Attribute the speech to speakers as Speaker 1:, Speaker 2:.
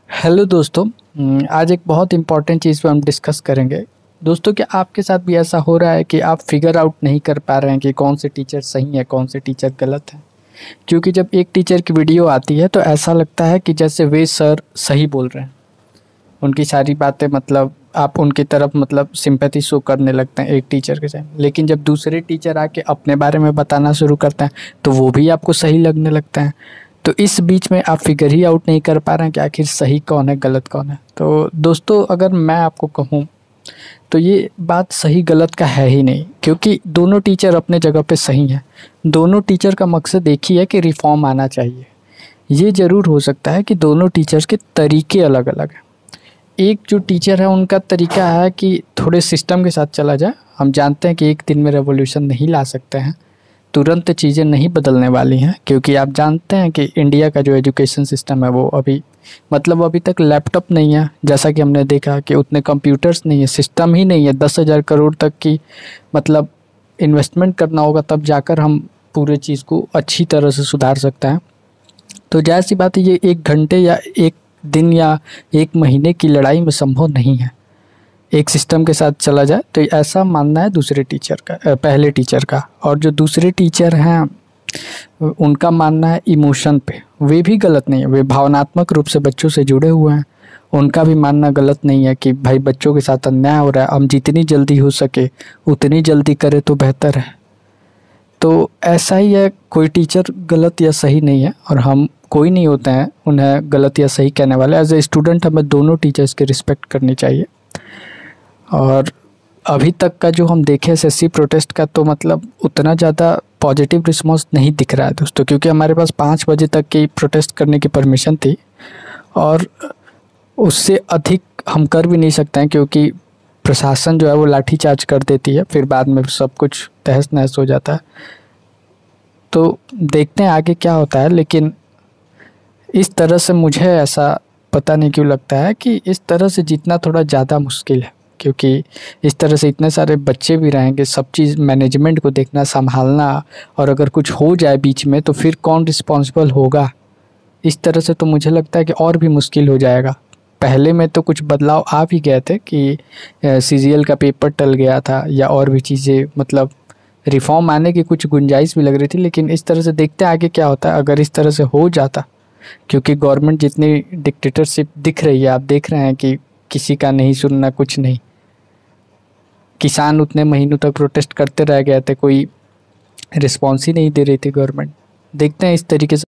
Speaker 1: Hello दोस्तों। आज एक बहुत इम्पॉर्टेंट चीज़ पे हम डिस्कस करेंगे। दोस्तों, क्या आपके साथ भी ऐसा हो रहा है कि आप फिगर आउट नहीं कर पा रहे हैं कि कौन से टीचर सही है, कौन से टीचर गलत है? क्योंकि जब एक टीचर की वीडियो आती है तो ऐसा लगता है कि जैसे वे सर सही बोल रहे हैं। उनकी सारी बातें मतलब आप उनकी तरफ मतलब सिंपैथी शो करने लगते हैं एक टीचर के साथ। लेकिन जब दूसरे टीचर आके अपने बारे में बताना शुरू करते हैं तो वो भी आपको सही लगने लगता है। तो इस बीच में आप फिगर ही आउट नहीं कर पा रहे हैं कि आखिर सही कौन है, गलत कौन है। तो दोस्तों, अगर मैं आपको कहूँ तो ये बात सही गलत का है ही नहीं, क्योंकि दोनों टीचर अपने जगह पे सही हैं। दोनों टीचर का मकसद एक ही है कि रिफॉर्म आना चाहिए। ये ज़रूर हो सकता है कि दोनों टीचर्स के तरीके अलग-अलग हैं। एक जो टीचर है उनका तरीका है कि थोड़े सिस्टम के साथ चला जाए। हम जानते हैं कि एक दिन में रेवोल्यूशन नहीं ला सकते हैं, तुरंत चीज़ें नहीं बदलने वाली हैं, क्योंकि आप जानते हैं कि इंडिया का जो एजुकेशन सिस्टम है वो अभी तक लैपटॉप नहीं है। जैसा कि हमने देखा कि उतने कंप्यूटर्स नहीं है, सिस्टम ही नहीं है। 10,000 करोड़ तक की मतलब इन्वेस्टमेंट करना होगा, तब जाकर हम पूरे चीज़ को अच्छी तरह से सुधार सकते हैं। तो ज़ाहिर सी बात है, ये 1 घंटे या 1 दिन या 1 महीने की लड़ाई में संभव नहीं है। एक सिस्टम के साथ चला जाए तो ऐसा मानना है दूसरे टीचर का, पहले टीचर का। और जो दूसरे टीचर हैं उनका मानना है इमोशन पे। वे भी गलत नहीं है, वे भावनात्मक रूप से बच्चों से जुड़े हुए हैं। उनका भी मानना गलत नहीं है कि भाई बच्चों के साथ अन्याय हो रहा है, हम जितनी जल्दी हो सके उतनी जल्दी करें तो बेहतर है। तो ऐसा ही है, कोई टीचर गलत या सही नहीं है और हम कोई नहीं होते हैं उन्हें गलत या सही कहने वाले। एज ए स्टूडेंट हमें दोनों टीचर्स की रिस्पेक्ट करनी चाहिए। और अभी तक का जो हम देखे एसएससी प्रोटेस्ट का, तो मतलब उतना ज़्यादा पॉजिटिव रिस्पॉन्स नहीं दिख रहा है दोस्तों, क्योंकि हमारे पास 5 बजे तक की प्रोटेस्ट करने की परमिशन थी और उससे अधिक हम कर भी नहीं सकते हैं, क्योंकि प्रशासन जो है वो लाठीचार्ज कर देती है, फिर बाद में सब कुछ तहस नहस हो जाता है। तो देखते हैं आगे क्या होता है। लेकिन इस तरह से मुझे ऐसा पता नहीं क्यों लगता है कि इस तरह से जीतना थोड़ा ज़्यादा मुश्किल है, क्योंकि इस तरह से इतने सारे बच्चे भी रहेंगे, सब चीज़ मैनेजमेंट को देखना, संभालना, और अगर कुछ हो जाए बीच में तो फिर कौन रिस्पॉन्सिबल होगा। इस तरह से तो मुझे लगता है कि और भी मुश्किल हो जाएगा। पहले में तो कुछ बदलाव आ भी गए थे कि सीजीएल का पेपर टल गया था या और भी चीज़ें, मतलब रिफॉर्म आने की कुछ गुंजाइश भी लग रही थी। लेकिन इस तरह से देखते हैं आगे क्या होता है। अगर इस तरह से हो जाता, क्योंकि गवर्नमेंट जितनी डिक्टेटरशिप दिख रही है, आप देख रहे हैं कि किसी का नहीं सुनना, कुछ नहीं। किसान उतने महीनों तक प्रोटेस्ट करते रह गए थे, कोई रिस्पॉन्स ही नहीं दे रही थी गवर्नमेंट। देखते हैं इस तरीके से